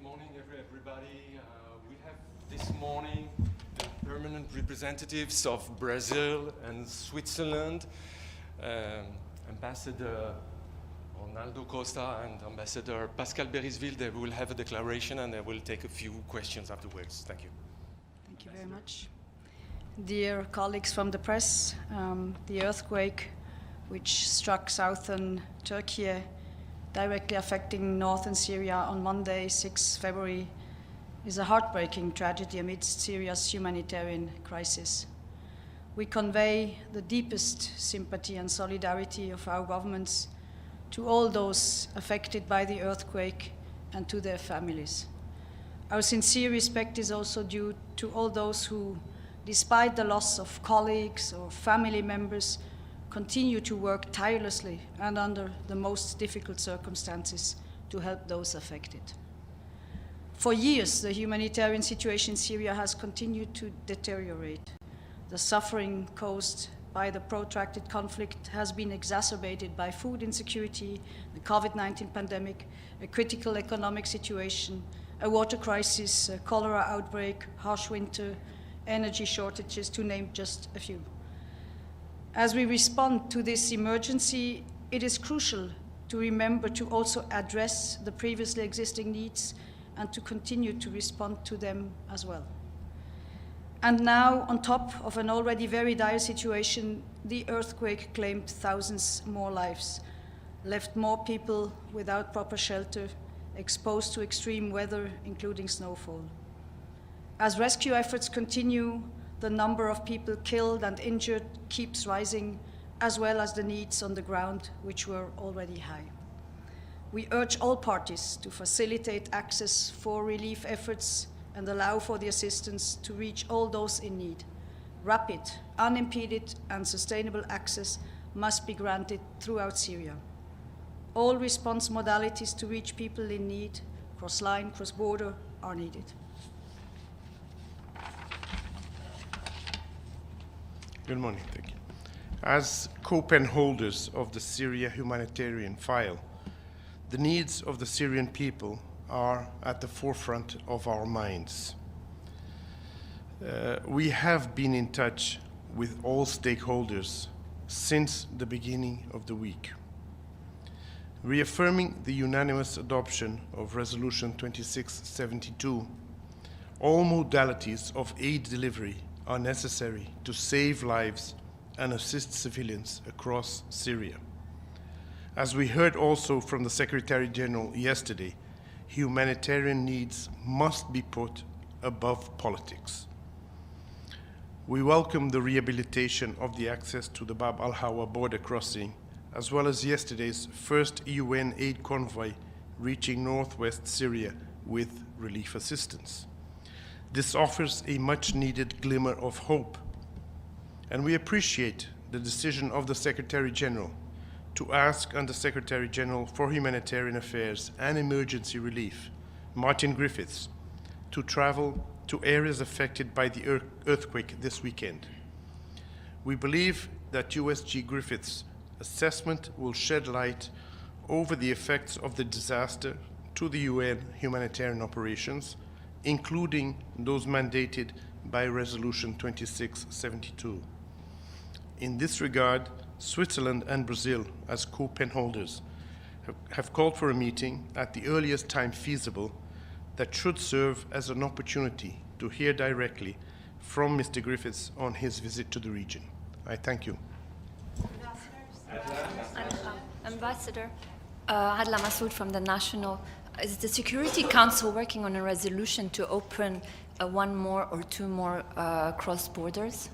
morning, everybody. We have this morning the permanent representatives of Brazil and Switzerland, Ambassador Ronaldo Costa and Ambassador Pascale Baeriswyl. They will have a declaration and they will take a few questions afterwards. Thank you. Thank you very much. Dear colleagues from the press, the earthquake which struck southern Türkiye, directly affecting northern Syria on Monday, 6 February, is a heartbreaking tragedy amidst Syria's humanitarian crisis. We convey the deepest sympathy and solidarity of our governments to all those affected by the earthquake and to their families. Our sincere respect is also due to all those who, despite the loss of colleagues or family members, continue to work tirelessly and under the most difficult circumstances to help those affected. For years, the humanitarian situation in Syria has continued to deteriorate. The suffering caused by the protracted conflict has been exacerbated by food insecurity, the COVID-19 pandemic, a critical economic situation, a water crisis, a cholera outbreak, harsh winter, energy shortages, to name just a few. As we respond to this emergency, it is crucial to remember to also address the previously existing needs and to continue to respond to them as well. And now, on top of an already very dire situation, the earthquake claimed thousands more lives, left more people without proper shelter, exposed to extreme weather, including snowfall. As rescue efforts continue, the number of people killed and injured keeps rising, as well as the needs on the ground, which were already high. We urge all parties to facilitate access for relief efforts and allow for the assistance to reach all those in need. Rapid, unimpeded, and sustainable access must be granted throughout Syria. All response modalities to reach people in need, cross-line, cross-border, are needed. Good morning, thank you. As co-penholders of the Syria humanitarian file, the needs of the Syrian people are at the forefront of our minds. We have been in touch with all stakeholders since the beginning of the week. Reaffirming the unanimous adoption of Resolution 2672, all modalities of aid delivery are necessary to save lives and assist civilians across Syria. As we heard also from the Secretary General yesterday, humanitarian needs must be put above politics. We welcome the rehabilitation of the access to the Bab al-Hawa border crossing, as well as yesterday's first UN aid convoy reaching northwest Syria with relief assistance. This offers a much-needed glimmer of hope, and we appreciate the decision of the Secretary General to ask Under Secretary General for Humanitarian Affairs and Emergency Relief, Martin Griffiths, to travel to areas affected by the earthquake this weekend. We believe that USG Griffiths' assessment will shed light over the effects of the disaster to the UN humanitarian operations, including those mandated by Resolution 2672. In this regard, Switzerland and Brazil, as co-penholders, have called for a meeting at the earliest time feasible that should serve as an opportunity to hear directly from Mr. Griffiths on his visit to the region. I thank you. Ambassador Adla Masoud from the National. Is the Security Council working on a resolution to open one more or two more cross borders?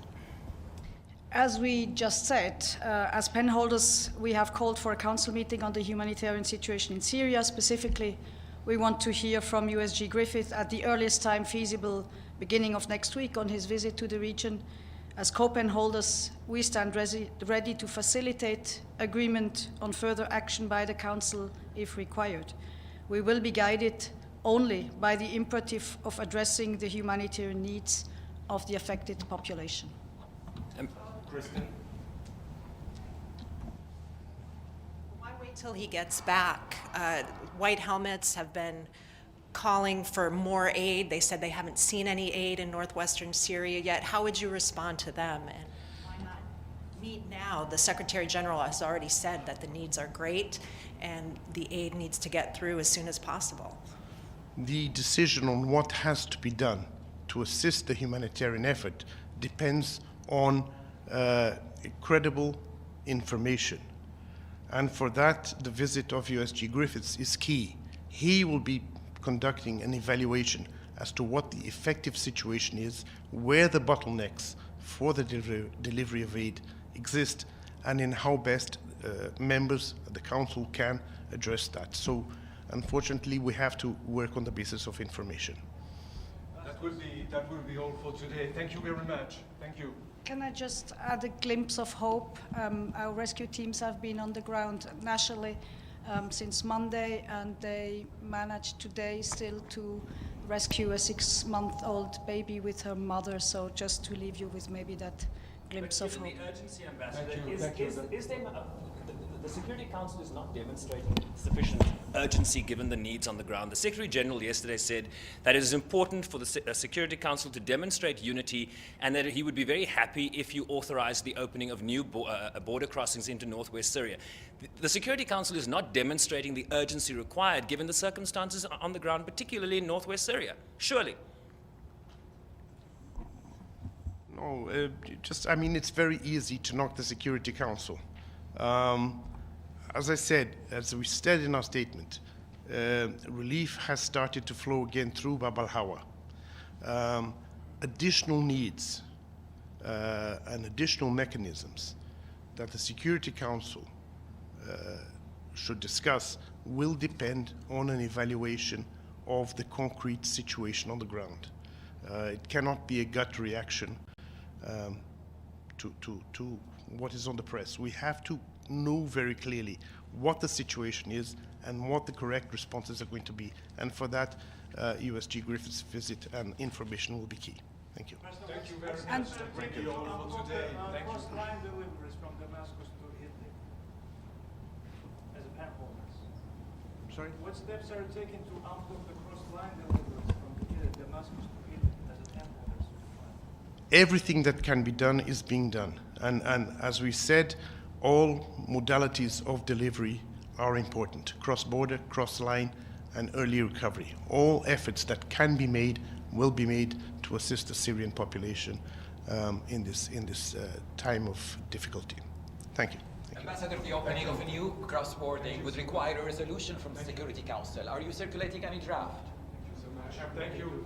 As we just said, as penholders, we have called for a council meeting on the humanitarian situation in Syria. Specifically, we want to hear from USG Griffith at the earliest time feasible, beginning of next week, on his visit to the region. As co-penholders, we stand ready to facilitate agreement on further action by the Council if required. We will be guided only by the imperative of addressing the humanitarian needs of the affected population. Kristen? Why wait till he gets back? White helmets have been calling for more aid. They said they haven't seen any aid in northwestern Syria yet. How would you respond to them? And why not meet now? The Secretary General has already said that the needs are great and the aid needs to get through as soon as possible. The decision on what has to be done to assist the humanitarian effort depends on credible information. And for that, the visit of USG Griffiths is key. He will be conducting an evaluation as to what the effective situation is, where the bottlenecks for the delivery of aid exist, and in how best members of the Council can address that. So, unfortunately, we have to work on the basis of information. That will be all for today. Thank you very much. Thank you. Can I just add a glimpse of hope? Our rescue teams have been on the ground nationally since Monday, and they managed today still to rescue a 6-month-old baby with her mother. So just to leave you with maybe that glimpse of hope. Given the urgency, Ambassador, the Security Council is not demonstrating sufficient urgency given the needs on the ground. The Secretary General yesterday said that it is important for the Security Council to demonstrate unity, and that he would be very happy if you authorized the opening of new border crossings into northwest Syria. The Security Council is not demonstrating the urgency required given the circumstances on the ground, particularly in northwest Syria. Surely. No, I mean, it's very easy to knock the Security Council. As I said, as we said in our statement, relief has started to flow again through Bab al-Hawa. Additional needs and additional mechanisms that the Security Council should discuss will depend on an evaluation of the concrete situation on the ground. It cannot be a gut reaction to what is on the press. We have to know very clearly what the situation is and what the correct responses are going to be. And for that, USG Griffiths' visit and information will be key. Thank you. Thank you very much. Thank you all for today. Thank you. Cross-line deliveries from Damascus to Italy as a penholders. Sorry? What steps are taken to unblock the cross-line deliveries from Damascus to Italy as a penholders? Everything that can be done is being done. And as we said, all modalities of delivery are important. Cross-border, cross-line, and early recovery. All efforts that can be made will be made to assist the Syrian population in this time of difficulty. Thank you. Ambassador, the opening of a new cross-border would require a resolution from the Security Council. Are you circulating any draft? Thank you.